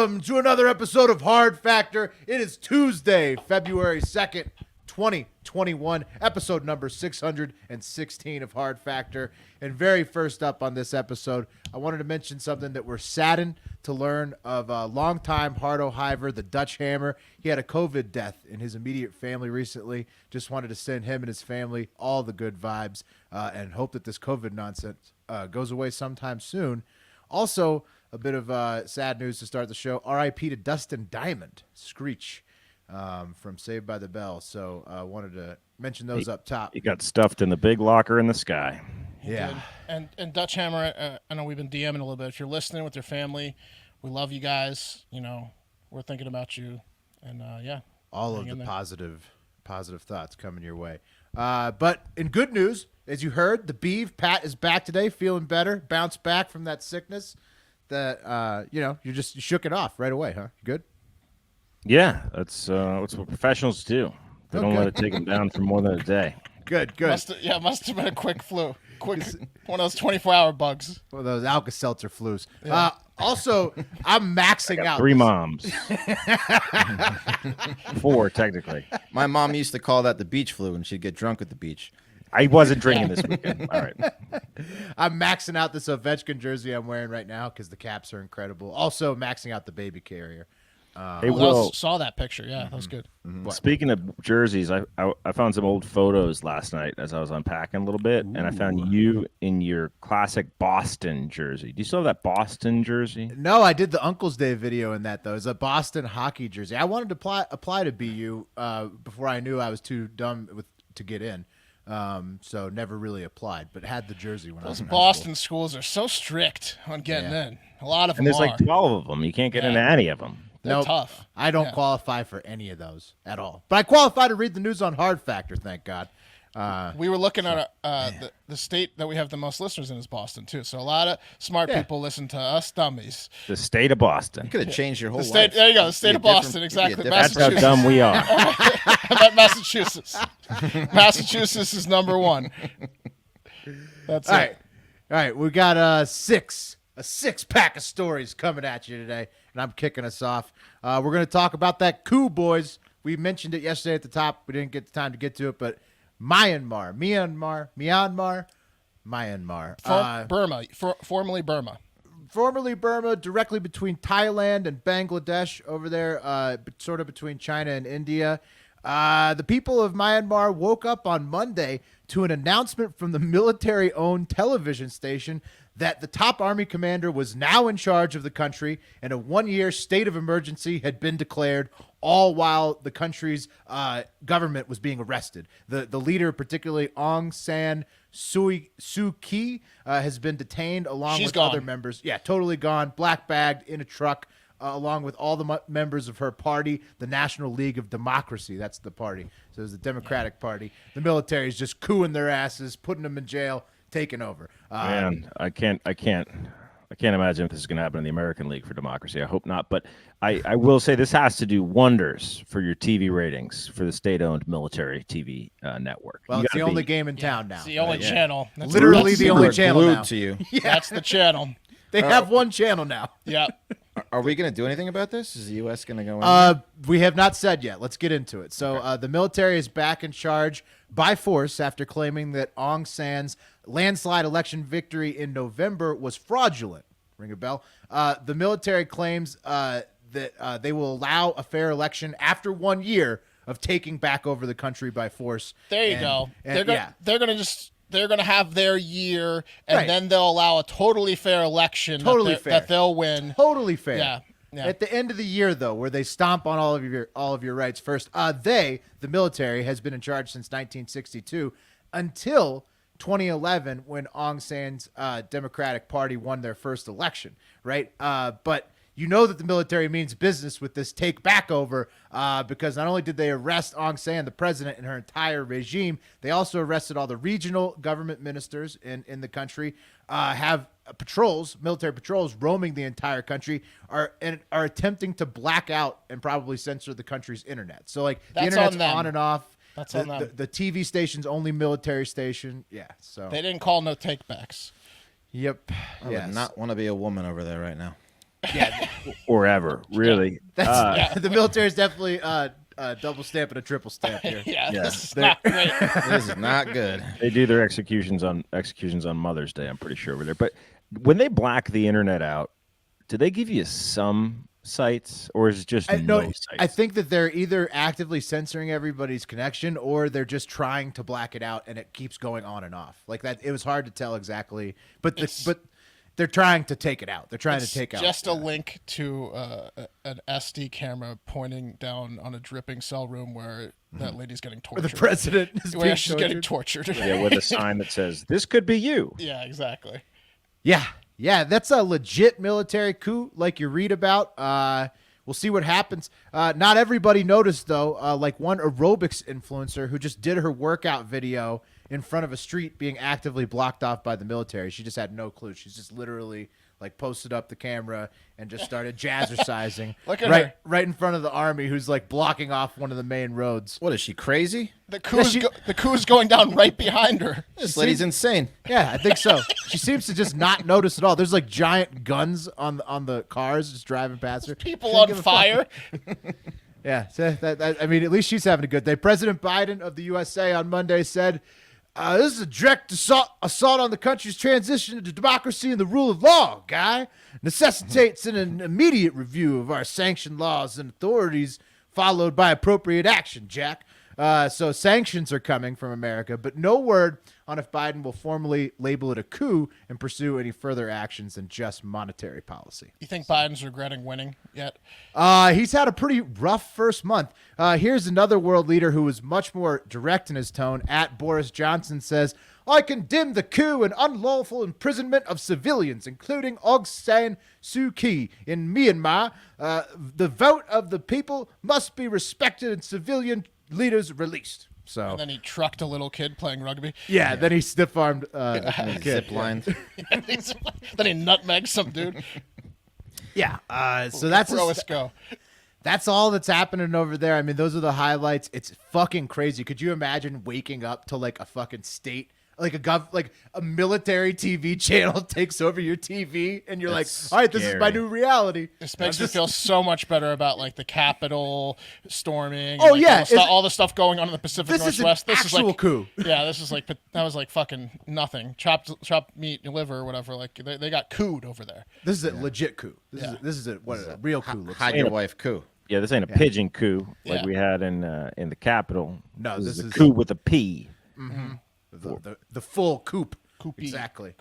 Welcome to another episode of Hard Factor. It is Tuesday, February 2nd, 2021, episode number 616 of Hard Factor. And very first up on this episode, I wanted to mention something that we're saddened to learn of a longtime Hardo Hiver, the Dutch Hammer. He had a COVID death in his immediate family recently. Just wanted to send him and his family all the good vibes and hope that this COVID nonsense goes away sometime soon. Also, a bit of sad news to start the show. R.I.P. to Dustin Diamond, Screech, from Saved by the Bell. So I wanted to mention those up top. He got stuffed in the big locker in the sky. Yeah. And Dutch Hammer, I know we've been DMing a little bit. If you're listening with your family, we love you guys. You know, we're thinking about you. And, yeah. All of the positive thoughts coming your way. But in good news, as you heard, the Beeve, Pat, is back today, feeling better, bounced back from that sickness that, you shook it off right away, huh? You good? Yeah, that's what professionals do. They don't let it take them down for more than a day. Good. Must have been a quick flu. One of those 24-hour bugs. One of those Alka-Seltzer flus. Yeah. Also, I'm maxing out. 3 moms. 4, technically. My mom used to call that the beach flu, and she'd get drunk at the beach. I wasn't drinking this weekend. All right. I'm maxing out this Ovechkin jersey I'm wearing right now because the caps are incredible. Also, maxing out the baby carrier. Hey, Will, saw that picture. Yeah, that was good. Mm-hmm. Speaking of jerseys, I found some old photos last night as I was unpacking a little bit, and I found you in your classic Boston jersey. Do you still have that Boston jersey? No, I did the Uncle's Day video in that, though. It's a Boston hockey jersey. I wanted to apply to BU before I knew I was too dumb to get in. So never really applied, but had the jersey when I was in Boston schools are so strict on getting in. A lot of them and there's like 12 of them. You can't get into any of them. They're tough. I don't qualify for any of those at all. But I qualify to read the news on Hard Factor, thank God. We were looking at the state that we have the most listeners in is Boston, too. So a lot of smart people listen to us dummies. The state of Boston. You could have changed your whole life. There you go. The state of Boston, exactly. That's how dumb we are. How about Massachusetts? Massachusetts is number 1. That's all it. All right. We got a six-pack of stories coming at you today, and I'm kicking us off. We're going to talk about that coup, boys. We mentioned it yesterday at the top. We didn't get the time to get to it, but Myanmar. Burma, formerly Burma. Formerly Burma, directly between Thailand and Bangladesh over there, sort of between China and India. The people of Myanmar woke up on Monday to an announcement from the military-owned television station that the top army commander was now in charge of the country and a 1-year state of emergency had been declared, all while the country's government was being arrested. The leader, particularly Aung San Suu Kyi, has been detained along with other members. Yeah, totally gone, black-bagged in a truck, along with all the members of her party, the National League of Democracy. That's the party. So it's the Democratic Party. The military is just cooing their asses, putting them in jail, taking over. Man, I can't imagine if this is going to happen in the American League for Democracy. I hope not. But I will say this has to do wonders for your TV ratings for the state-owned military TV network. Well, it's the only game in town now. It's the only channel. That's literally the only channel now. To you. Yeah. That's the channel. They have one channel now. Yeah. Are we going to do anything about this? Is the U.S. going to go in? We have not said yet. Let's get into it. So the military is back in charge by force after claiming that Aung San's landslide election victory in November was fraudulent. Ring a bell. The military claims that they will allow a fair election after 1 year of taking back over the country by force. There you go. They're going to have their year, and then they'll allow a totally fair election that they'll win. Totally fair. Yeah. At the end of the year, though, where they stomp on all of your rights first, the military, has been in charge since 1962 until 2011 when Aung San's Democratic Party won their first election, right? But you know that the military means business with this take back over because not only did they arrest Aung San, the president, and her entire regime, they also arrested all the regional government ministers in the country, have military patrols roaming the entire country, are attempting to black out and probably censor the country's internet. So the internet's on and off. That's on them. The TV station's only military station. Yeah, so they didn't call no takebacks. Yep. I would not want to be a woman over there right now. Yeah, or ever, really. that's the military is definitely double stamp and a triple stamp here. Yeah, Yeah. this is not great. This is not good. They do their executions on Mother's Day, I'm pretty sure, over there. But when they black the internet out, do they give you some sites, or is it just no sites? I think that they're either actively censoring everybody's connection, or they're just trying to black it out, and it keeps going on and off like that. It was hard to tell exactly, but they're trying to take it out. They're trying to take out just a link to an SD camera pointing down on a dripping cell room where that lady's getting tortured. the president is being she's getting tortured. Yeah, with a sign that says, "This could be you." Yeah, exactly. Yeah, that's a legit military coup, like you read about. We'll see what happens. Not everybody noticed though. Like one aerobics influencer who just did her workout video in front of a street being actively blocked off by the military. She just had no clue. She's just literally like posted up the camera and just started jazzercising Look at her. right in front of the army, who's like blocking off one of the main roads. What is she, crazy? The coup is going down right behind her. This lady's insane. Yeah, I think so. She seems to just not notice at all. There's like giant guns on the cars just driving past her. People She doesn't on give a fire. Yeah, so I mean, at least she's having a good day. President Biden of the USA on Monday said, this is a direct assault on the country's transition to democracy and the rule of law, guy. Necessitates an immediate review of our sanctioned laws and authorities, followed by appropriate action, Jack. So sanctions are coming from America, but no word on if Biden will formally label it a coup and pursue any further actions than just monetary policy. You think Biden's regretting winning yet? He's had a pretty rough first month. Here's another world leader who was much more direct in his tone. At Boris Johnson says, I condemn the coup and unlawful imprisonment of civilians, including Aung San Suu Kyi in Myanmar. The vote of the people must be respected and civilian leaders released. So And then he trucked a little kid playing rugby. yeah, then he stiff-armed Zip lined. Then he nutmegged some dude. Yeah, so that's That's all that's happening over there. I mean, those are the highlights. It's fucking crazy. Could you imagine waking up to like a fucking state, like a military TV channel takes over your TV, and you're That's like, all right, this is my scary. new reality. This makes me feel so much better about like the Capitol storming. Oh, and, like, yeah. all the stuff going on in the Pacific This is an Northwest. This actual is like coup. Yeah, this is like that was like fucking nothing. Chopped meat and liver or whatever. Like they got cooed over there. This is a legit coup. This Yeah. is a real coup looks Hide like. your wife, coup. Yeah, this ain't a pigeon coup like Yeah. we had in the Capitol. No, this this is a is- coup with a P. The full coup. Coupé. Exactly.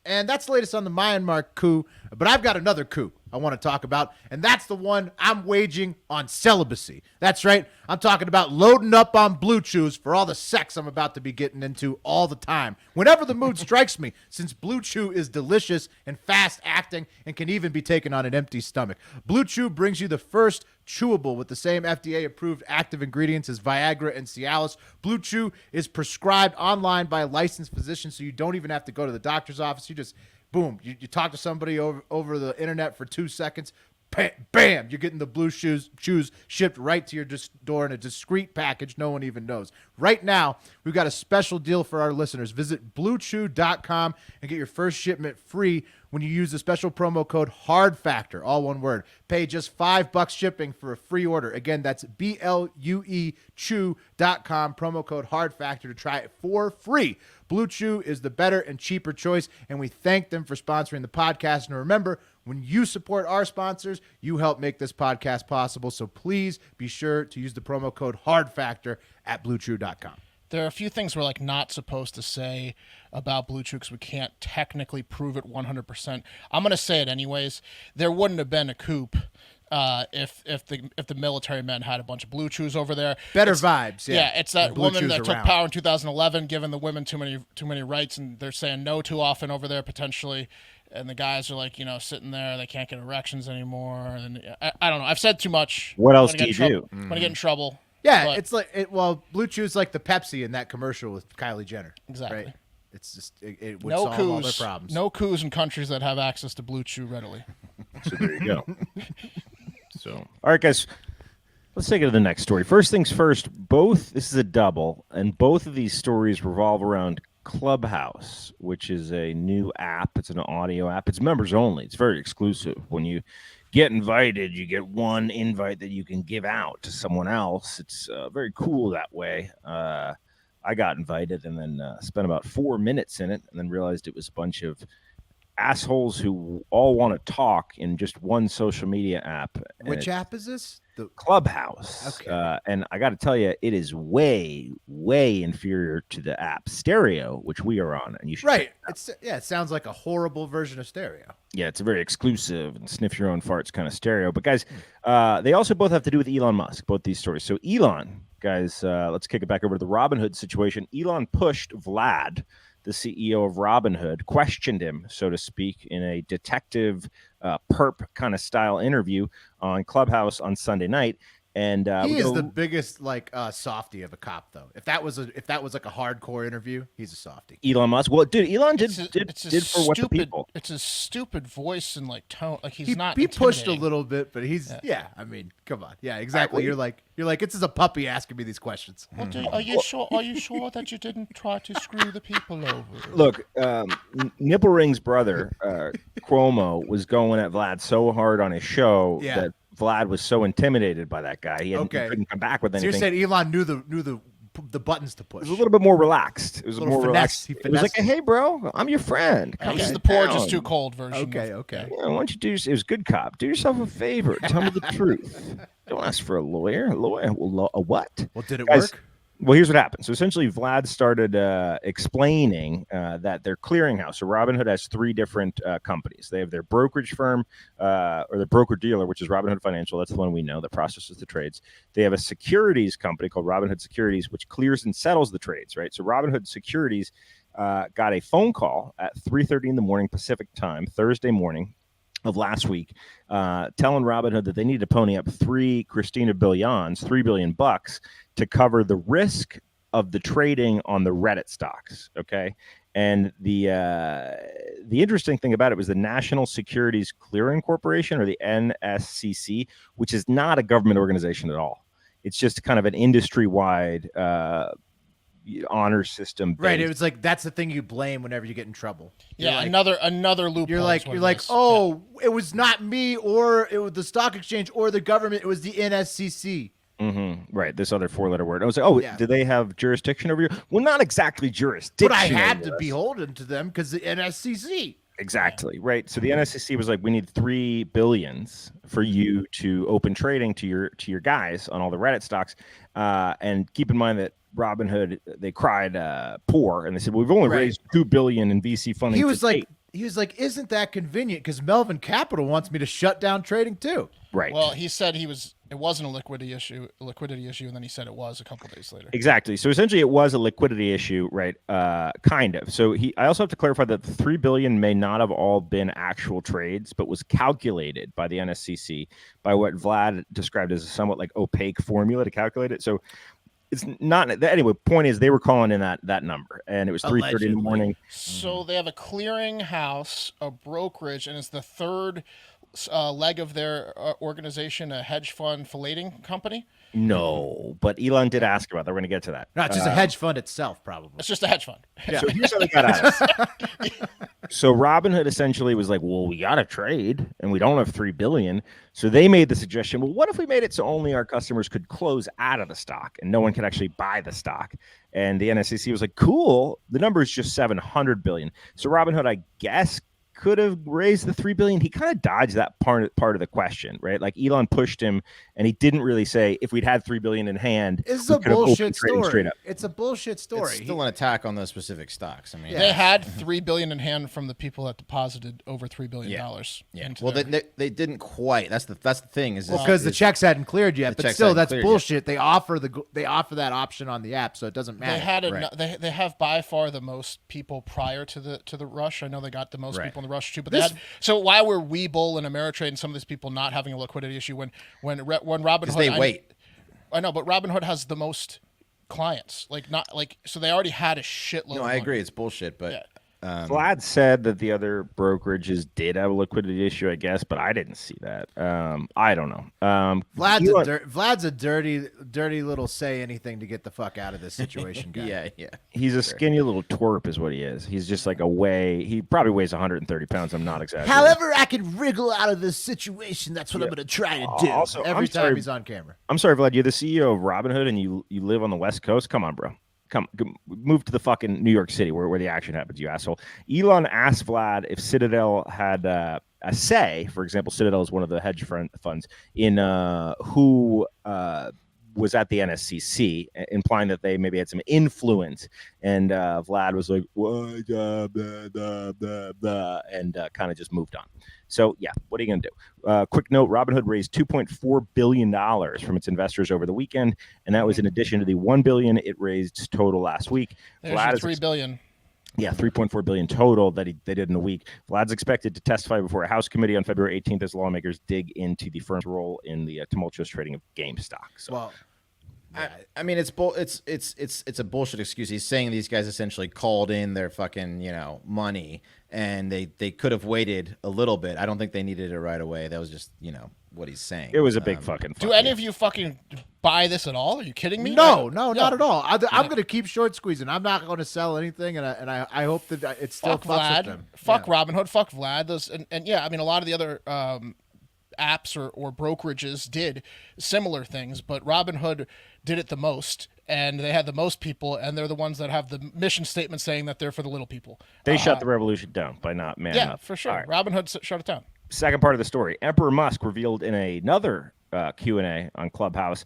And that's the latest on the Myanmar coup. But I've got another coup I want to talk about, and that's the one I'm waging on celibacy. That's right. I'm talking about loading up on Blue Chews for all the sex I'm about to be getting into all the time. Whenever the mood strikes me, since Blue Chew is delicious and fast acting and can even be taken on an empty stomach. Blue Chew brings you the first chewable with the same FDA-approved active ingredients as Viagra and Cialis. Blue Chew is prescribed online by a licensed physician, so you don't even have to go to the doctor's office. You just, boom, you talk to somebody over the internet for 2 seconds, bam, you're getting the Blue Chews shipped right to your door in a discreet package no one even knows. Right now, we've got a special deal for our listeners. Visit BlueChew.com and get your first shipment free when you use the special promo code HARDFACTOR, all one word. Pay just $5 shipping for a free order. Again, that's BLUE Chew.com, promo code HARDFACTOR to try it for free. Blue Chew is the better and cheaper choice, and we thank them for sponsoring the podcast. And remember, when you support our sponsors, you help make this podcast possible. So please be sure to use the promo code HARDFACTOR at BlueChew.com. There are a few things we're like not supposed to say about Blue Chew because we can't technically prove it 100%. I'm gonna say it anyways. There wouldn't have been a coup if the military men had a bunch of Blue Chews over there. Better vibes, yeah. Yeah, it's that When Blue woman Chews that took around. power in 2011, giving the women too many rights, and they're saying no too often over there potentially. And the guys are like, sitting there, they can't get erections anymore. And I don't know. I've said too much. What else I'm gonna do get in you trouble. I'm gonna get in trouble. Yeah, But- it's like Blue Chew's like the Pepsi in that commercial with Kylie Jenner. Exactly. Right? It's just it would No solve all their coups. problems. No coups in countries that have access to Blue Chew readily. So there you go. So, all right, guys, let's take it to the next story. First things first, this is a double, and both of these stories revolve around Clubhouse, which is a new app. It's an audio app. It's members only. It's very exclusive. When you get invited, you get one invite that you can give out to someone else. It's very cool that way. I got invited and then spent about 4 minutes in it and then realized it was a bunch of assholes who all want to talk in just one social media app. Which app is this? The Clubhouse. Okay. And I got to tell you, it is way, way inferior to the app Stereo, which we are on. And you should right. It sounds like a horrible version of Stereo. Yeah, it's a very exclusive and sniff your own farts kind of stereo. But guys, they also both have to do with Elon Musk, both these stories. So Elon, guys, let's kick it back over to the Robinhood situation. Elon pushed Vlad, the CEO of Robinhood, questioned him, so to speak, in a detective perp kind of style interview on Clubhouse on Sunday night. And he is the biggest softy of a cop, though. If that was like a hardcore interview, he's a softy. Elon Musk. Well, dude, Elon did for what the people. It's a stupid voice and like tone. Like he pushed a little bit, but he's I mean, come on, yeah, exactly. You're like this is a puppy asking me these questions. Well, are you sure? Are you sure that you didn't try to screw the people over? Look, Nipple Ring's brother Cuomo was going at Vlad so hard on his show that Vlad was so intimidated by that guy. He couldn't come back with anything. So you're saying Elon knew the buttons to push. It was a little bit more relaxed. It was a more finesse. relaxed. It was like, hey, bro, I'm your friend. This is the poor, just too cold version. Okay. Yeah, why don't you do? It was good cop. Do yourself a favor. Tell me the truth. Don't ask for a lawyer. A lawyer? A what? Well, did it work? Well, here's what happened. So essentially, Vlad started explaining that their clearinghouse, so Robinhood has three different companies. They have their brokerage firm or their broker dealer, which is Robinhood Financial. That's the one we know that processes the trades. They have a securities company called Robinhood Securities, which clears and settles the trades, right? So Robinhood Securities got a phone call at 3:30 in the morning Pacific time, Thursday morning of last week, telling Robinhood that they need to pony up $3 billion to cover the risk of the trading on the Reddit stocks. Okay. And the interesting thing about it was the National Securities Clearing Corporation, or the NSCC, which is not a government organization at all. It's just kind of an industry-wide honor system based. Right. It was like that's the thing you blame whenever you get in trouble. Yeah, another loophole. You're like, it was not me or it was the stock exchange or the government. It was the NSCC. Mm-hmm. Right. This other four-letter word. I was like, do they have jurisdiction over you? Well, not exactly jurisdiction. But I had to be beholden to them because the NSCC. Exactly. Right. So the NSCC was like, we need $3 billion for you to open trading to your guys on all the Reddit stocks. And keep in mind that Robinhood, they cried poor, and they said, well, we've only raised $2 billion in VC funding. He was like, isn't that convenient? Because Melvin Capital wants me to shut down trading too. Right. Well, he said it wasn't a liquidity issue, and then he said it was a couple days later. Exactly. So essentially, it was a liquidity issue, right? Kind of. So I also have to clarify that the $3 billion may not have all been actual trades, but was calculated by the NSCC by what Vlad described as a somewhat like opaque formula to calculate it. So it's not anyway. Point is, they were calling in that number, and it was 3:30 in the morning. So they have a clearing house, a brokerage, and it's the third leg of their organization, a hedge fund filleting company. No, but Elon did ask about that. We're going to get to that. No, it's just a hedge fund itself, probably. It's just a hedge fund. Yeah. So here's how they got at us. So Robinhood essentially was like, well, we got to trade, and we don't have $3 billion. So they made the suggestion, well, what if we made it so only our customers could close out of the stock and no one could actually buy the stock? And the NSCC was like, cool. The number is just $700 billion. So Robinhood, I guess, could have raised the $3 billion. He kind of dodged that part of the question, right? Like Elon pushed him, and he didn't really say if we'd had $3 billion in hand. It's a bullshit story. It's a bullshit story. It's still an attack on those specific stocks. I mean, they had $3 billion in hand from the people that deposited over $3 billion. Yeah. Well, they didn't quite. That's the thing is because the checks hadn't cleared yet. But still, that's bullshit. They offer that option on the app, so it doesn't matter. They have by far the most people prior to the rush. I know they got the most people in the rush too. But so why were Webull and Ameritrade and some of these people not having a liquidity issue when Robinhood? They wait. I know, but Robinhood has the most clients. So they already had a shitload. No, I agree. It's bullshit, but Vlad said that the other brokerages did have a liquidity issue, I guess, but I didn't see that. I don't know. Vlad's a dirty little say anything to get the fuck out of this situation guy. Yeah. He's a skinny little twerp is what he is. He's just like he probably weighs 130 pounds. I'm not exaggerating. However I can wriggle out of this situation, that's what I'm going to try to do Also, every I'm time sorry. he's on camera. I'm sorry, Vlad. You're the CEO of Robinhood, and you live on the West Coast. Come on, bro. Move to the fucking New York City where the action happens, you asshole. Elon asked Vlad if Citadel had a say. For example, Citadel is one of the hedge funds in who was at the NSCC, implying that they maybe had some influence. And Vlad was like, what? And kind of just moved on. So, yeah, what are you going to do? Quick note, Robinhood raised $2.4 billion from its investors over the weekend, and that was in addition to the $1 billion it raised total last week. There's your $3 billion. Yeah, $3.4 billion total that they did in a week. Vlad's expected to testify before a House committee on February 18th as lawmakers dig into the firm's role in the tumultuous trading of GameStop. So. Well, I mean, it's a bullshit excuse. He's saying these guys essentially called in their fucking money, and they could have waited a little bit. I don't think they needed it right away. That was just what he's saying. It was a big fucking. Do any of you fucking buy this at all? Are you kidding me? No, not at all. I'm going to keep short squeezing. I'm not going to sell anything, and I hope that it still Fuck fucks Vlad. with them. Fuck Yeah. Robinhood. Fuck Vlad. Those and yeah, I mean a lot of the other apps or brokerages did similar things, but Robinhood did it the most, and they had the most people, and they're the ones that have the mission statement saying that they're for the little people. They shut the revolution down by not man Yeah, up. for sure. All right. Robinhood shut it down. Second part of the story. Emperor Musk revealed in another Q&A on Clubhouse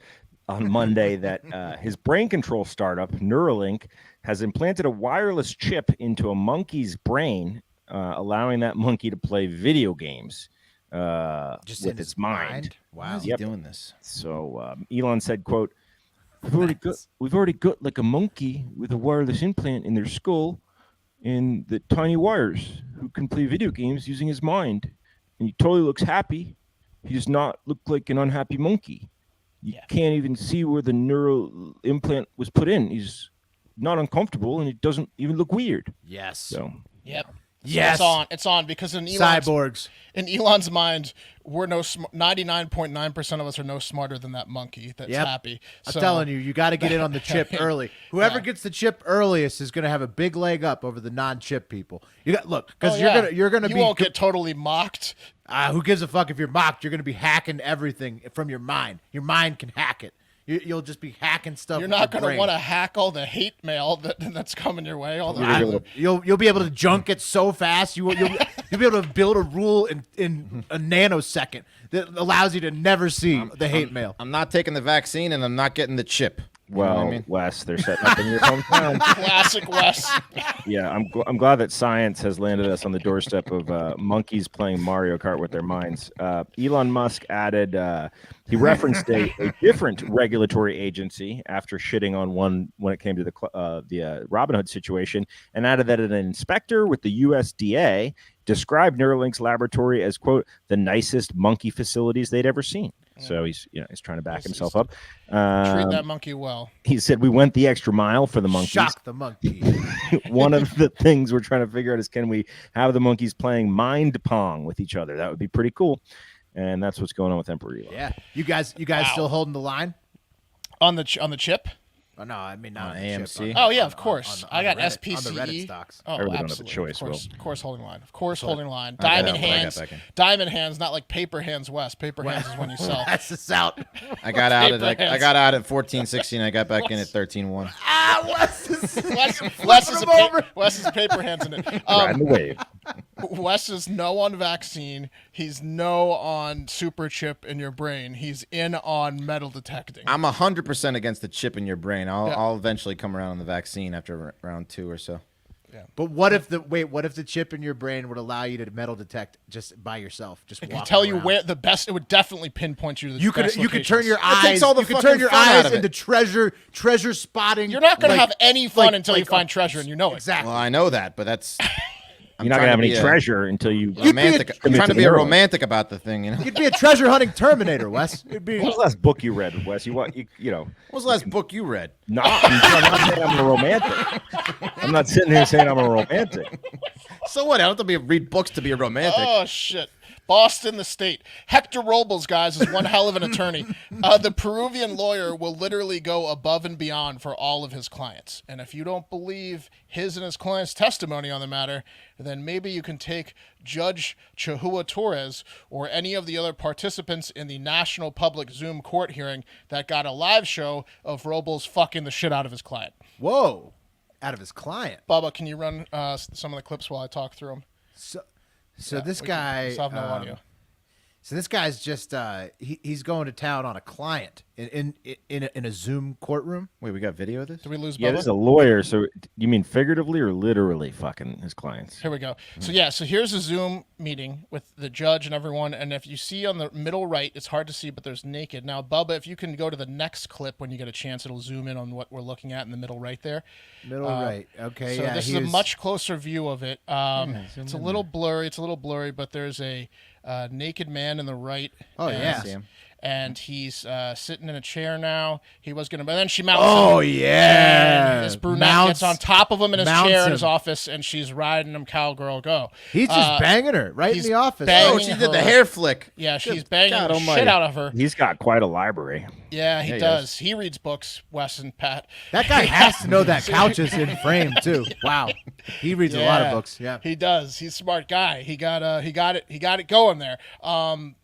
on Monday that his brain control startup, Neuro Link, has implanted a wireless chip into a monkey's brain, allowing that monkey to play video games Just with in its his mind. Why is he Yep. doing this? So Elon said, quote, we've already got like a monkey with a wireless implant in their skull and the tiny wires who can play video games using his mind. And he totally looks happy. He does not look like an unhappy monkey. You can't even see where the neural implant was put in. He's not uncomfortable, and it doesn't even look weird. Yes. So Yep. Yes. It's on because in Cyborgs. Elon's mind, we're 99.9% of us are no smarter than that monkey that's Yep. happy. I'm So, telling you got to get in on the chip early. Whoever gets the chip earliest is going to have a big leg up over the non-chip people. You got because you're gonna you be. won't get totally mocked. Who gives a fuck if you're mocked? You're going to be hacking everything from your mind. Your mind can hack it. You'll just be hacking stuff. You're with not your going to brain. want to hack all the hate mail that's coming your way. All the You'll be able to junk it so fast. You'll be able to build a rule in a nanosecond that allows you to never see the hate mail. I'm not taking the vaccine, and I'm not getting the chip. You know well, what I mean? Wes, they're setting up in your hometown. classic Wes. Yeah, I'm glad that science has landed us on the doorstep of monkeys playing Mario Kart with their minds. Elon Musk added, he referenced a different regulatory agency after shitting on one when it came to the Robinhood situation, and added that an inspector with the USDA described Neuralink's laboratory as, quote, the nicest monkey facilities they'd ever seen. So he's trying to back himself up. Treat that monkey well. He said, we went the extra mile for the monkeys. Shock the monkey. One of the things we're trying to figure out is, can we have the monkeys playing mind pong with each other? That would be pretty cool. And that's what's going on with Emperor Elon. Yeah, you guys still holding the line? On the chip? Oh, no, I mean not On on the chip, AMC? Oh yeah, of course. on I got the Reddit- SPCE. on the Reddit stocks. Oh, I really don't have a absolutely. choice, Of course, holding line. Of course, holding line. I got Diamond out when I got hands. back in. Diamond hands, not like paper hands. Wes. Paper hands is when you sell. That's the out. I got out at Paper hands. I got out at 14.16. I got back in at 13.1. Wes is Wes is him over. Wes is paper hands in it. Riding the wave. Wes is no on vaccine. He's no on super chip in your brain. He's in on metal detecting. I'm 100% against the chip in your brain. Yeah. I'll eventually come around on the vaccine after round 2 or so. But what if the chip in your brain would allow you to metal detect just by yourself? Just It walking could tell you around? where the best. It would definitely pinpoint you to the You could best you could turn locations. your That takes eyes. all the You could fucking turn your fun out eyes of it. into treasure spotting. You're not going to like- have any fun like- until like you find treasure, and you know it. Exactly. Well, I know that, but that's You're not gonna have any treasure until you romantic. I'm trying to be a romantic about the thing, you know. You'd be a treasure hunting Terminator, Wes. It'd be. What was the last book you read, Wes? You know. What was the last book you read? No, I'm not saying I'm a romantic. I'm not sitting here saying I'm a romantic. So what? I don't have to read books to be a romantic. Oh shit. Boston, the state. Hector Robles, guys, is one hell of an attorney. The Peruvian lawyer will literally go above and beyond for all of his clients. And if you don't believe his and his clients' testimony on the matter, then maybe you can take Judge Chihua Torres or any of the other participants in the National Public Zoom court hearing that got a live show of Robles fucking the shit out of his client. Whoa. Out of his client. Bubba, can you run some of the clips while I talk through them? So this guy, have no audio. So this guy's just he's going to town on a client in a Zoom courtroom. Wait, we got video of this? Did we lose Bubba? Yeah, this is a lawyer. So you mean figuratively or literally fucking his clients? Here we go. So here's a Zoom meeting with the judge and everyone. And if you see on the middle right, it's hard to see, but there's naked. Now, Bubba, if you can go to the next clip when you get a chance, it'll zoom in on what we're looking at in the middle right there. Middle right. Okay. So yeah, this is a much closer view of it. It's a little blurry, but there's a naked man in the right. Oh, yeah. See him. And he's sitting in a chair now. He was going to, but then she mounts Oh, him. yeah. And this brunette gets on top of him in his chair in his him. office, and she's riding him, cowgirl, go. He's just banging her right in he's the office. banging Oh, she did the her. hair flick. Yeah, she's Good banging God the almighty. shit out of her. He's got quite a library. Yeah, he Yeah, he does. does. He reads books, Wes and Pat. That guy has to know that couch is in frame too. Wow, he reads a lot of books. Yeah, he does. He's a smart guy. He got it going there.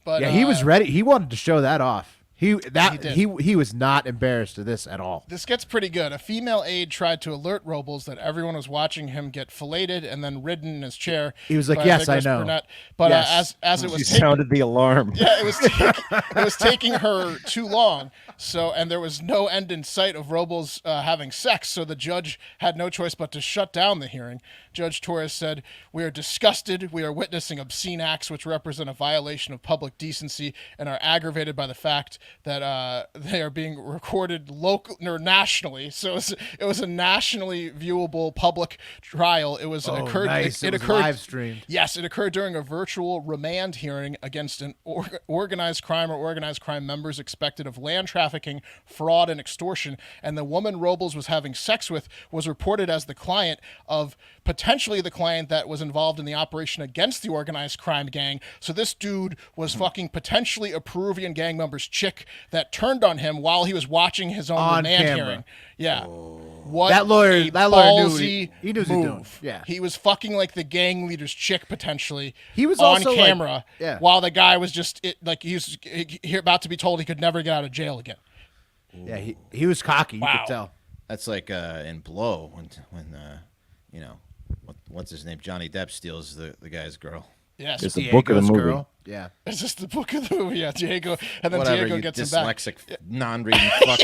But yeah, he was ready. He wanted to show that off. He did. was not embarrassed of this at all. This gets pretty good. A female aide tried to alert Robles that everyone was watching him get filleted and then ridden in his chair. He was like, by a "Yes, I vigorous know." brunette. But Yes. as it was She taking, sounded the alarm. yeah, it was taking her too long. So, and there was no end in sight of Robles having sex. So the judge had no choice but to shut down the hearing. Judge Torres said, "We are disgusted. We are witnessing obscene acts which represent a violation of public decency and are aggravated by the fact that they are being recorded locally or nationally." So it was a nationally viewable public trial. It was occurred. Nice. It was occurred live streamed. Yes, it occurred during a virtual remand hearing against an organized crime or organized crime members expected of land trafficking, fraud, and extortion. And the woman Robles was having sex with was reported as the client of potentially the client that was involved in the operation against the organized crime gang. So this dude was fucking potentially a Peruvian gang member's chick that turned on him while he was watching his own On remand camera. hearing. Yeah. What That lawyer a knew what ballsy he knew what he was doing. move. Yeah. He was fucking like the gang leader's chick potentially. He was on also, like- camera yeah. while the guy was just he was about to be told he could never get out of jail again. Yeah, he was cocky. You Wow. could tell. That's like in Blow when you know what's his name, Johnny Depp steals the guy's girl. Yes. It's the book of the Diego's movie. girl. Yeah. It's just the book of the movie. Yeah, Diego. And then Whatever, Diego you gets him back. dyslexic, non-reading fuck.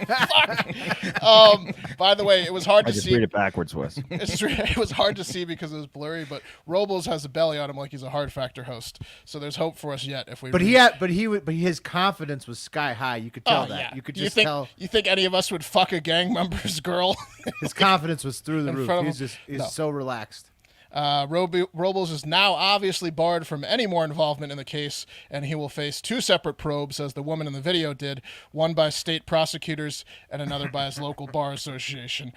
Fuck. By the way, it was hard I to just see. read it backwards, Wes. It was hard to see because it was blurry, but Robles has a belly on him like he's a Hard Factor host. So there's hope for us yet if we. But his confidence was sky high. You could tell that. Yeah. You could You just think, tell You think any of us would fuck a gang member's girl? his confidence was through the In roof. front of He's him? No. so relaxed. Robles is now obviously barred from any more involvement in the case, and he will face 2 separate probes, as the woman in the video did, one by state prosecutors and another by his local bar association.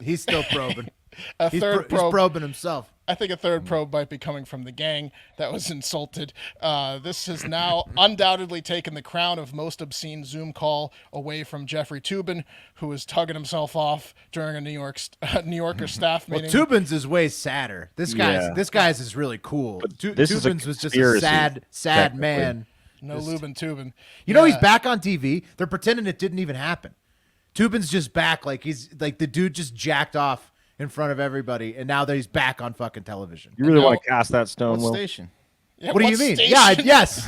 He's still probing. He's He's probing himself. I think a third probe might be coming from the gang that was insulted. This has now undoubtedly taken the crown of most obscene Zoom call away from Jeffrey Toobin, who was tugging himself off during a New Yorker staff Well, meeting. Toobin's is way sadder. This guy's is really cool. this is a Toobin's was just a conspiracy, sad technically. man. No Lubin Toobin. You know he's back on TV. They're pretending it didn't even happen. Toobin's just back, like he's like the dude just jacked off in front of everybody, and now that he's back on fucking television. You really now- want to cast that stone, What Will? station? Yeah, What do you mean? station?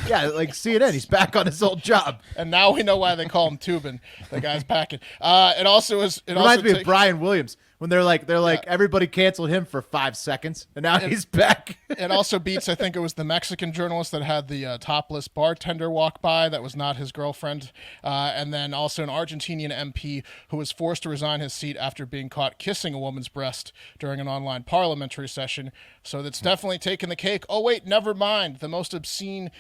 Yeah, like CNN. He's back on his old job. And now we know why they call him Toobin. The guy's packing. It also is. It Reminds also me of Brian Williams. when they're like everybody canceled him for 5 seconds and now he's back. It also beats, I think it was the Mexican journalist that had the topless bartender walk by. That was not his girlfriend. And then also an Argentinian MP who was forced to resign his seat after being caught kissing a woman's breast during an online parliamentary session. So that's definitely taken the cake. Oh, wait, never mind. The most obscene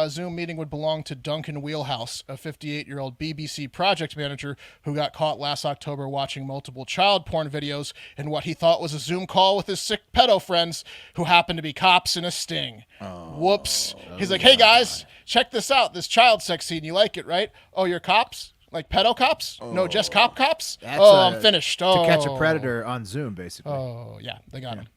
Zoom meeting would belong to Duncan Wheelhouse, a 58-year-old BBC project manager who got caught last October watching multiple child porn videos in what he thought was a Zoom call with his sick pedo friends who happened to be cops in a sting. Whoops. He's like, hey, guys, check this out. This child sex scene. You like it, right? Oh, you're cops? Like pedo cops? No, just cops? That's I'm finished. To catch a predator on Zoom, basically. Oh, yeah, they got him.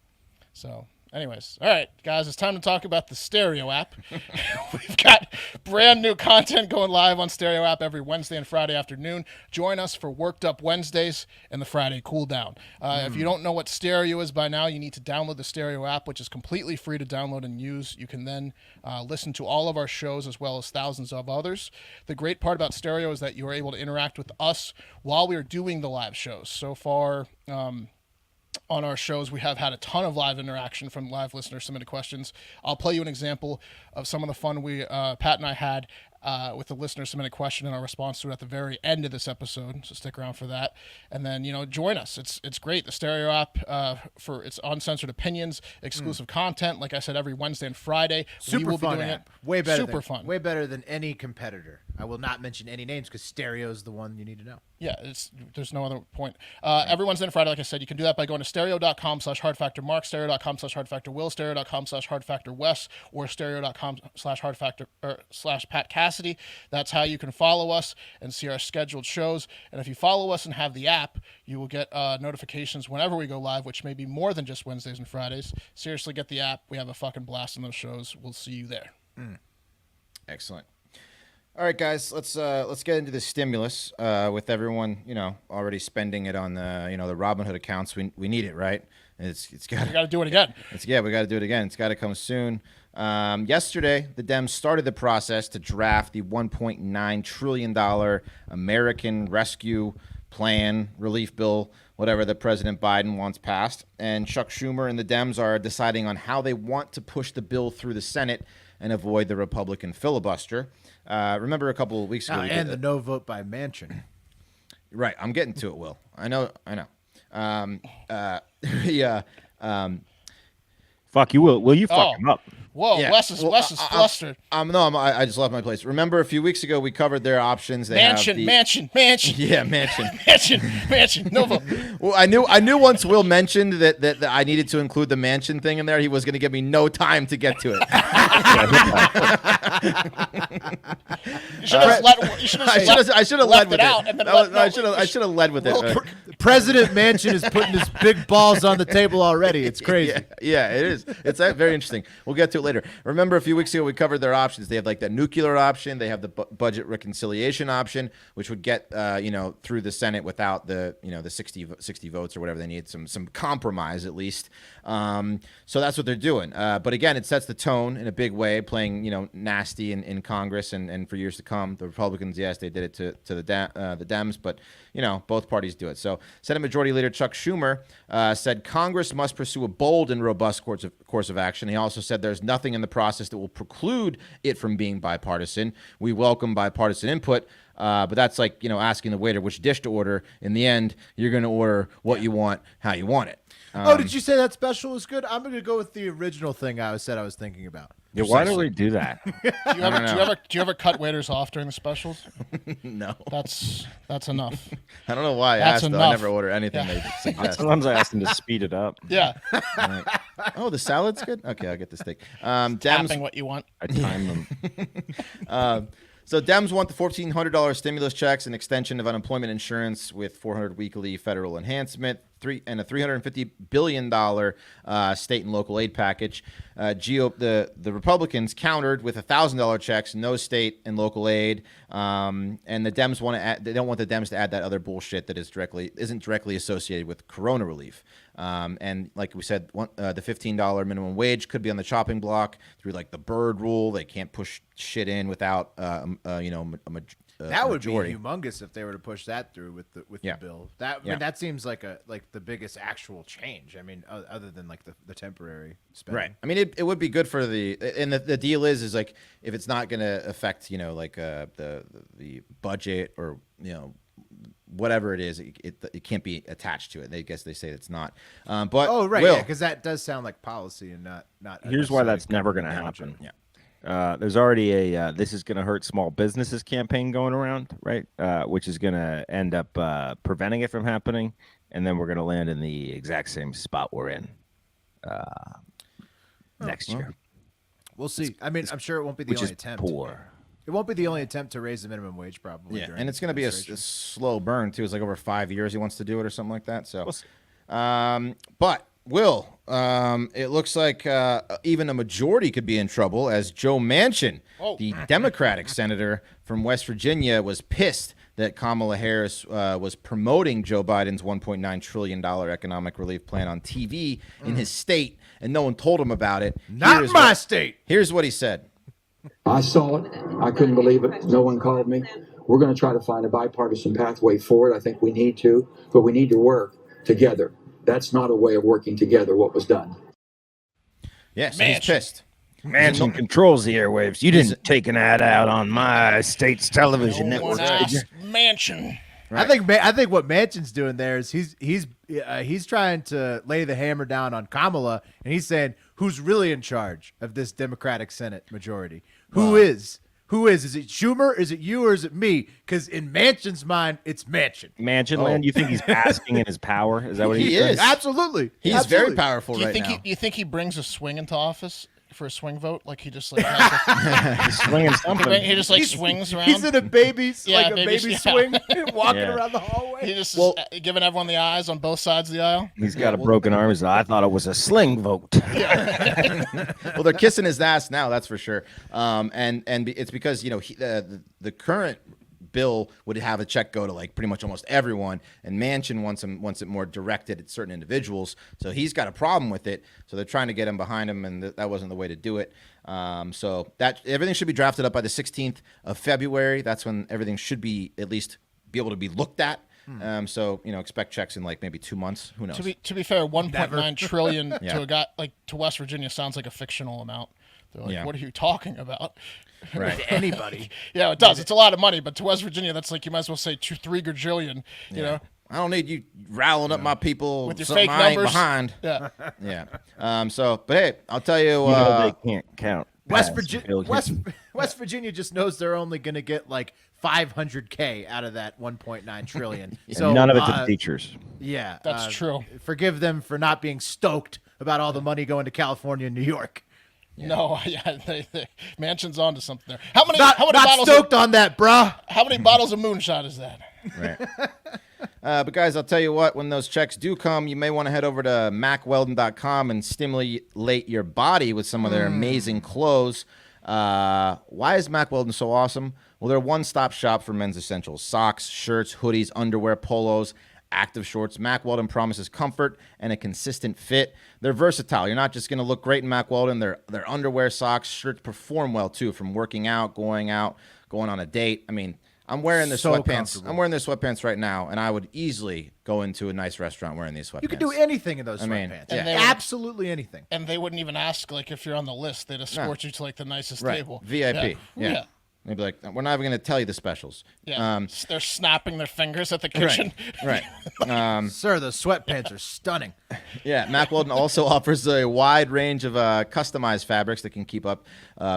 So, anyways, all right, guys, it's time to talk about the Stereo app. We've got brand new content going live on Stereo app every Wednesday and Friday afternoon. Join us for Worked Up Wednesdays and the Friday Cool Down. If you don't know what Stereo is by now, you need to download the Stereo app, which is completely free to download and use. You can then listen to all of our shows as well as thousands of others. The great part about Stereo is that you are able to interact with us while we are doing the live shows. So far, on our shows, we have had a ton of live interaction from live listeners submitted questions. I'll play you an example of some of the fun Pat and I had with the listener submitted question and our response to it at the very end of this episode. So stick around for that. And then, join us. It's great. The Stereo app for its uncensored opinions, exclusive content. Like I said, every Wednesday and Friday. Super we will fun be doing app. it. Way better. Super fun. Way better than any competitor. I will not mention any names because Stereo is the one you need to know. Yeah, there's no other point. Every Wednesday and Friday, like I said, you can do that by going to stereo.com/hardfactormark, stereo.com/hardfactorwill, stereo.com/hardfactorwes, or stereo.com/hardfactor/Pat Cassidy. That's how you can follow us and see our scheduled shows. And if you follow us and have the app, you will get notifications whenever we go live, which may be more than just Wednesdays and Fridays. Seriously, get the app. We have a fucking blast in those shows. We'll see you there. Excellent. All right, guys, let's get into the stimulus with everyone, already spending it on the, the Robinhood accounts. We need it, right? It's got We got to do it again. we got to do it again. It's got to come soon. Yesterday, the Dems started the process to draft the $1.9 trillion American Rescue Plan, relief bill, whatever that President Biden wants passed. And Chuck Schumer and the Dems are deciding on how they want to push the bill through the Senate and avoid the Republican filibuster. Remember a couple of weeks ago, And the no vote by Manchin. right? I'm getting to it, Will. I know. Fuck you, Will you fuck him up? Whoa, Yeah. Wes is flustered. I just left my place. Remember a few weeks ago we covered their options. They have Mansion. Yeah, Mansion. Mansion. No vote. Well, I knew once Will mentioned that I needed to include the Mansion thing in there, he was going to give me no time to get to it. You should have I should have led with out, it. and then I should have led with it. right? President Manchin is putting his big balls on the table already. It's crazy. Yeah, it is. It's very interesting. We'll get to it later. Remember a few weeks ago we covered their options. They have like the nuclear option. They have the budget reconciliation option, which would get through the Senate without the the 60 votes or whatever they need. Some compromise at least. So that's what they're doing. But again, it sets the tone in a big way, playing nasty in Congress and for years to come. The Republicans, yes, they did it to the Dems, but both parties do it. So Senate Majority Leader Chuck Schumer said Congress must pursue a bold and robust course of action. He also said there's nothing in the process that will preclude it from being bipartisan. We welcome bipartisan input, but that's like asking the waiter which dish to order. In the end, you're going to order what you want, how you want it. Did you say that special was good? I'm going to go with the original thing I was thinking about. Yeah, why do we do that? Do you ever cut waiters off during the specials? No. That's enough. I don't know why I That's asked, though. enough. I never order anything they suggest. Sometimes I ask them to speed it up. Yeah. Oh, the salad's good? Okay, I'll get the steak. Tapping Dems, what you want. I time them. So Dems want the $1,400 stimulus checks, an extension of unemployment insurance with $400 weekly federal enhancement, and a $350 billion state and local aid package. The Republicans countered with $1,000 checks, no state and local aid, and the Dems they don't want the Dems to add that other bullshit that isn't directly associated with corona relief. And like we said, the $15 minimum wage could be on the chopping block through like the bird rule. They can't push shit in without That would majority. be humongous if they were to push that through with the Yeah. bill. That I Yeah. mean, that seems like the biggest actual change. I mean, other than like the temporary spending. Right. I mean, it would be good for and the deal is like if it's not going to affect like the budget or whatever it is, it can't be attached to it. I guess they say it's not. But Oh right, Will, yeah, because that does sound like policy and not. Here's why that's never going to government happen. manager. There's already a this is going to hurt small businesses campaign going around, right? Which is going to end up preventing it from happening, and then we're going to land in the exact same spot we're in next year, We'll see. I mean, I'm sure it won't be the which only is attempt. poor. It won't be the only attempt to raise the minimum wage, probably. yeah, during and it's going to be a administration. slow burn too. It's like over 5 years he wants to do it or something like that. So, We'll see. but Will, it looks like even a majority could be in trouble as Joe Manchin, the Democratic senator from West Virginia, was pissed that Kamala Harris was promoting Joe Biden's $1.9 trillion economic relief plan on TV in his state, and no one told him about it. Not my state. Here's what he said. I saw it. I couldn't believe it. No one called me. We're going to try to find a bipartisan pathway for it. I think we need to, but we need to work together. That's not a way of working together, what was done. Yes, he's pissed. Manchin controls the airwaves. You didn't take an ad out on my state's television No network, one did you? asked Mansion. I think what Manchin's doing there is he's trying to lay the hammer down on Kamala, and he's saying who's really in charge of this Democratic Senate majority? Who is? Who is? Is it Schumer? Is it you, or is it me? Because in Manchin's mind, it's Manchin. Manchin land? You think he's basking in his power? Is that what He he's doing? is. Absolutely. He's Absolutely. very powerful Do you right think now. do you think he brings a swing into office for a swing vote? Like he just like has He's swinging something. he just like swings around. He's in a baby's Yeah, like a baby's- baby yeah. swing, walking Yeah. around the hallway. He just Well- is giving everyone the eyes on both sides of the aisle. He's got a broken arm. He's like, I thought it was a sling vote. Well, they're kissing his ass now, that's for sure. And it's because the current bill would have a check go to like pretty much almost everyone, and Manchin wants it more directed at certain individuals. So he's got a problem with it. So they're trying to get him behind him, and that wasn't the way to do it. So that everything should be drafted up by the 16th of February. That's when everything should be at least be able to be looked at. So expect checks in like maybe 2 months. Who knows? To be fair, 1.9 trillion Yeah. to a guy like to West Virginia sounds like a fictional amount. They're like, Yeah. what are you talking about? Right. To anybody. Yeah, it does. It's a lot of money, but to West Virginia, that's like you might as well say 3 gajillion. You know, I don't need you riling up my people with your something fake I ain't numbers. behind. Yeah. Yeah. But hey, I'll tell you. You know they can't count. West past Virginia, billion. West Virginia just knows they're only going to get like $500K out of that 1.9 trillion. And So none of it to the teachers. Yeah, That's true. Forgive them for not being stoked about all the money going to California and New York. No, yeah, Manchin's onto something there. How many Not bottles? stoked on that, bruh. How many bottles of moonshot is that? Right. But guys, I'll tell you what, when those checks do come, you may want to head over to macweldon.com and stimulate your body with some of their amazing clothes. Why is Mack Weldon so awesome? Well, they're a one-stop shop for men's essentials: socks, shirts, hoodies, underwear, polos, active shorts. Mack Weldon promises comfort and a consistent fit. They're versatile. You're not just going to look great in Mack Weldon. Their underwear, socks, shirts perform well too, from working out, going on a date. I mean, I'm wearing their So sweatpants. comfortable. I'm wearing their sweatpants right now, and I would easily go into a nice restaurant wearing these sweatpants. You can do anything in those I mean, sweatpants. yeah. And they would- Absolutely anything. And they wouldn't even ask like if you're on the list. They'd escort you to like the nicest table. VIP. Yeah. Yeah. They'd be like, we're not even going to tell you the specials. Yeah. They're snapping their fingers at the kitchen. Right. Sir, those sweatpants are stunning. Yeah, Mack Weldon also offers a wide range of customized fabrics that can keep up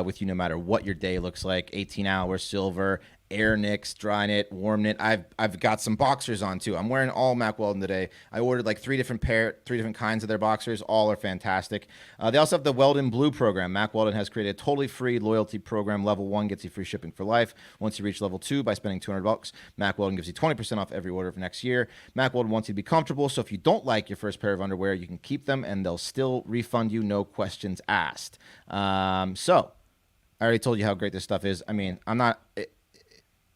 with you no matter what your day looks like. 18-hour silver, air knits, dry knit, warm knit. I've got some boxers on too. I'm wearing all Mack Weldon today. I ordered like three different kinds of their boxers. All are fantastic. They also have the Weldon Blue program. Mack Weldon has created a totally free loyalty program. Level 1 gets you free shipping for life. Once you reach level 2 by spending $200, Mack Weldon gives you 20% off every order for next year. Mack Weldon wants you to be comfortable, so if you don't like your first pair of underwear, you can keep them and they'll still refund you, no questions asked. So I already told you how great this stuff is. I mean, I'm not.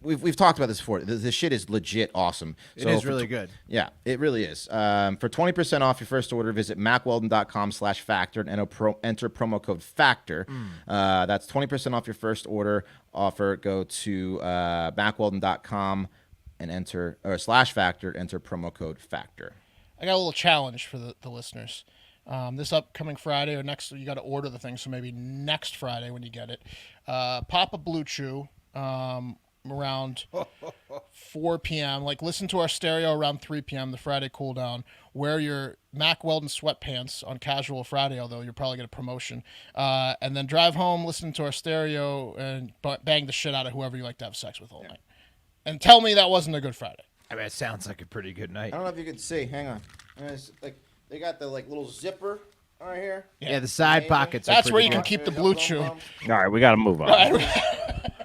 We've talked about this before. This shit is legit awesome. It is really good. Yeah, it really is. For 20% off your first order, visit macweldon.com/factor and enter promo code FACTOR. That's 20% off your first order offer, go to MacWeldon.com and enter /factor, enter promo code factor. I got a little challenge for the listeners. This upcoming Friday or next, you got to order the thing. So maybe next Friday when you get it, pop a Blue Chew around 4 p.m. Like listen to our stereo around 3 p.m. the Friday cool down. Wear your Mack Weldon sweatpants on Casual Friday, although you'll probably get a promotion. And then drive home, listen to our stereo, and bang the shit out of whoever you like to have sex with all night. And tell me that wasn't a good Friday. I mean, it sounds like a pretty good night. I don't know if you can see. Hang on. It's like they got the little zipper right here. Yeah, the side pockets. That's where you good. can keep the Blue Chew. All right, we got to move on.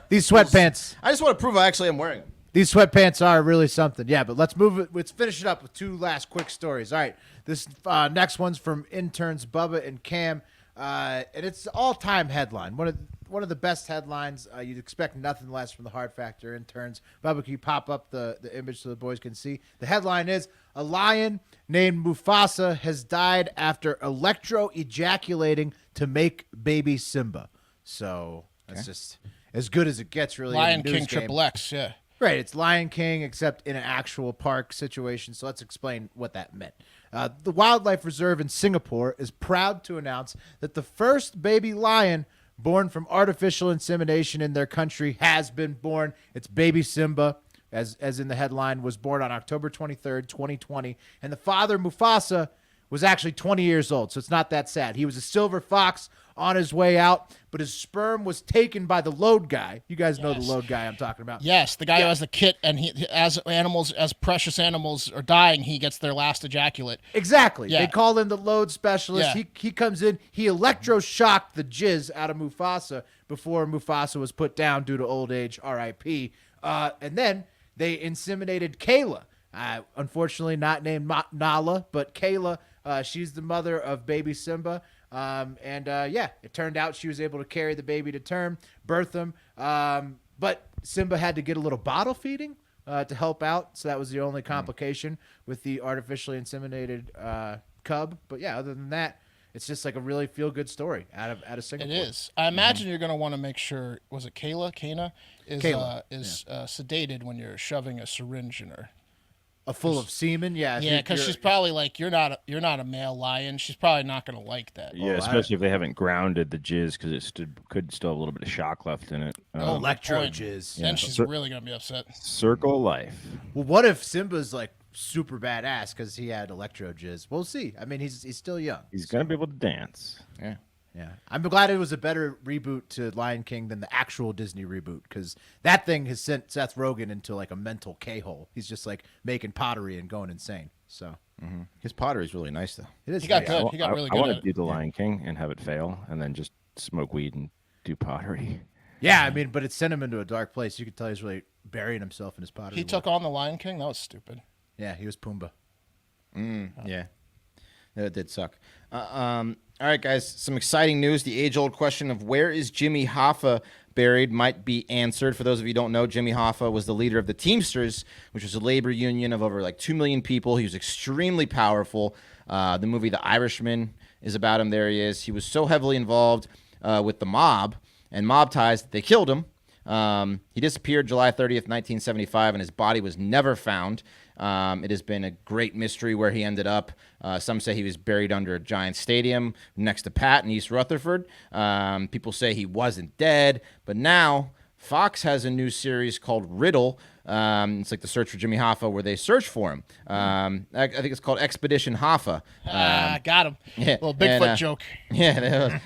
These sweatpants. I just want to prove I actually am wearing them. These sweatpants are really something. Yeah, but let's move it. Let's finish it up with two last quick stories. All right, this next one's from interns Bubba and Cam, and it's all-time headline. One of the best headlines. You'd expect nothing less from the Hard Factor interns. Bubba, can you pop up the image so the boys can see? The headline is, a lion named Mufasa has died after electro-ejaculating to make baby Simba. So that's just as good as it gets, really. Lion in the King news game. Triple X, yeah. Right, it's Lion King, except in an actual park situation. So let's explain what that meant. The Wildlife Reserve in Singapore is proud to announce that the first baby lion born from artificial insemination in their country has been born. It's baby Simba, as in the headline, was born on October 23rd, 2020. And the father, Mufasa, was actually 20 years old, so it's not that sad. He was a silver fox on his way out, but his sperm was taken by the load guy. You guys know the load guy I'm talking about. Yes, the guy who has the kit, and he, as precious animals are dying, he gets their last ejaculate. Exactly. Yeah. They call in the load specialist. Yeah. He comes in. He electroshocked the jizz out of Mufasa before Mufasa was put down due to old age, R.I.P. And then they inseminated Kayla. Unfortunately, not named Nala, but Kayla. She's the mother of baby Simba. It turned out she was able to carry the baby to term, birth him. But Simba had to get a little bottle feeding to help out. So that was the only complication with the artificially inseminated cub. But yeah, other than that, it's just like a really feel good story out of Singapore. It is. I imagine you're going to want to make sure, was it Kayla? Kana is sedated when you're shoving a syringe in her. Full of semen, yeah. Yeah, because she's probably like, you're not a male lion. She's probably not going to like that. Yeah, especially if they haven't grounded the jizz, because it could still have a little bit of shock left in it. Electro point. jizz. Then she's really going to be upset. Circle life. Well, what if Simba's like super badass because he had electro jizz? We'll see. I mean, he's still young. He's gonna be able to dance. Yeah. Yeah, I'm glad it was a better reboot to Lion King than the actual Disney reboot, because that thing has sent Seth Rogen into like a mental K-hole. He's just like making pottery and going insane. So His pottery is really nice, though. it is. He got nice. good. He got really good I want at to it. do the Lion King and have it fail, and then just smoke weed and do pottery. Yeah, I mean, but it sent him into a dark place. You could tell he's really burying himself in his pottery. He took on the Lion King? That was stupid. Yeah, he was Pumbaa. Yeah. That did suck. All right, guys, some exciting news. The age-old question of where is Jimmy Hoffa buried might be answered. For those of you who don't know, Jimmy Hoffa was the leader of the Teamsters, which was a labor union of over like 2 million people. He was extremely powerful. The movie The Irishman is about him. There he is. He was so heavily involved with the mob and mob ties that they killed him. He disappeared July 30th, 1975, and his body was never found. It has been a great mystery where he ended up. Some say he was buried under a giant stadium next to Pat in East Rutherford. People say he wasn't dead, but now Fox has a new series called Riddle. It's like the search for Jimmy Hoffa, where they search for him. I think it's called Expedition Hoffa. Got him. Yeah, Little Bigfoot joke. Yeah,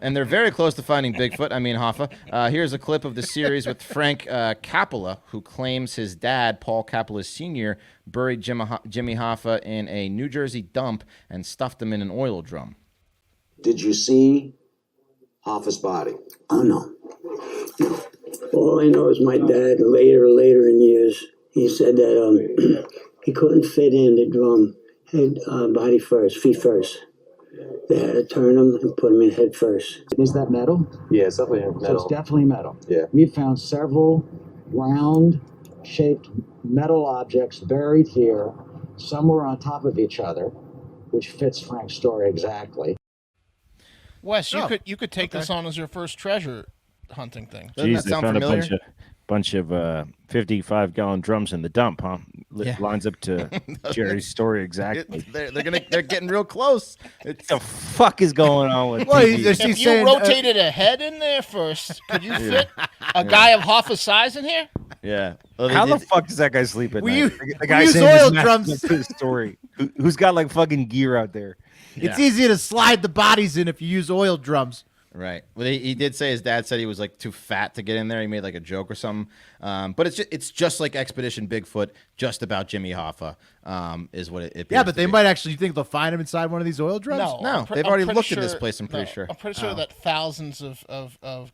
and they're very close to finding Bigfoot. I mean, Hoffa. Here's a clip of the series with Frank Capella, who claims his dad, Paul Capella Sr., buried Jimmy Hoffa in a New Jersey dump and stuffed him in an oil drum. Did you see Hoffa's body? Oh, no. All I know is my dad, later in years, he said that he couldn't fit in the drum body first, feet first. They had to turn him and put him in head first. Is that metal? Yeah, it's definitely metal. So it's definitely metal. Yeah. We found several round-shaped metal objects buried here, somewhere on top of each other, which fits Frank's story exactly. Wes, you could take this on as your first treasure hunting thing. Doesn't Jeez, that they sound found familiar? a bunch of 55-gallon drums in the dump, huh? Yeah. Lines up to Jerry's story exactly. They're getting real close. It's What the fuck is going on with Well, TV? he's If you saying, rotated a head in there first, could you fit a guy of Hoffa's size in here? yeah. Well, they How the did- fuck does that guy sleep at We night? use- The guy use saying this oil massive drums. story. Who's got like fucking gear out there? It's Yeah. easy to slide the bodies in if you use oil drums. Right. Well, he did say his dad said he was like too fat to get in there. He made like a joke or something. But it's just like Expedition Bigfoot, just about Jimmy Hoffa, is what it Yeah, appears but to they be. might actually think they'll find him inside one of these oil drums. No, they've already looked at this place, I'm pretty sure. I'm pretty sure that thousands of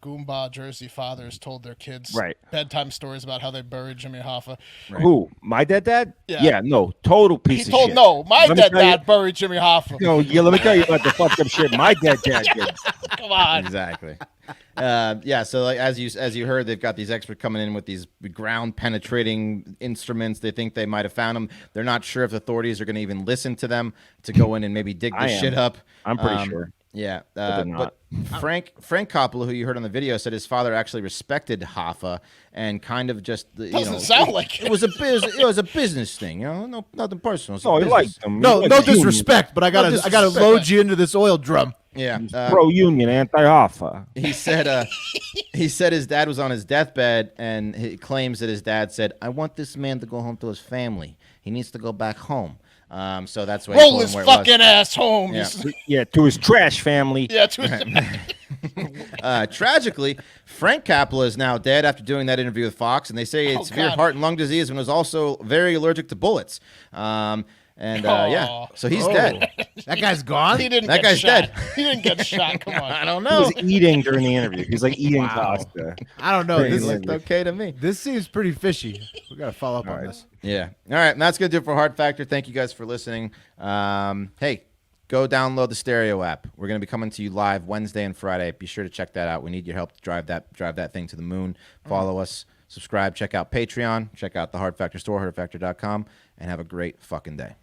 Goomba Jersey fathers told their kids Right. bedtime stories about how they buried Jimmy Hoffa. Who? My dead dad? Yeah. No, total piece He of told shit. no, my Let me dead tell you- dad buried Jimmy Hoffa. No, yeah, let me tell you about the fucked up shit my dead dad did. Come on. Exactly. Yeah. So like as you heard, they've got these experts coming in with these ground penetrating instruments. They think they might have found them. They're not sure if the authorities are going to even listen to them to go in and maybe dig I this am. shit up. I'm pretty sure. Yeah, they're not. but Frank Coppola, who you heard on the video, said his father actually respected Hoffa and kind of just Doesn't sound like it was a business thing, no, nothing personal. It's a No, he business. liked him. No, He no liked the disrespect, but I gotta disrespect. load you into this oil drum. Yeah, union. Pro-union, anti-Hoffa. he said his dad was on his deathbed, and he claims that his dad said, "I want this man to go home to his family. He needs to go back home." So that's why he Roll told him his where it was. fucking ass home. Yeah. Yeah, to his trash family. Yeah, to Tragically, Frank Capella is now dead after doing that interview with Fox, and they say he had severe God. heart and lung disease and was also very allergic to bullets. Yeah, Aw. so he's dead. That guy's gone. he didn't That get guy's shot. dead. He didn't get shot. Come on. I don't He know. was eating during the interview. He's like eating pasta. I don't know. He This looked okay to me. this seems pretty fishy. We gotta follow up on right. this. Yeah. All right, and that's gonna do it for Hard Factor. Thank you guys for listening. Hey, go download the Stereo app. We're gonna be coming to you live Wednesday and Friday. Be sure to check that out. We need your help to drive that thing to the moon. Follow us, subscribe, check out Patreon, check out the Hard Factor store, hardfactor.com, and have a great fucking day.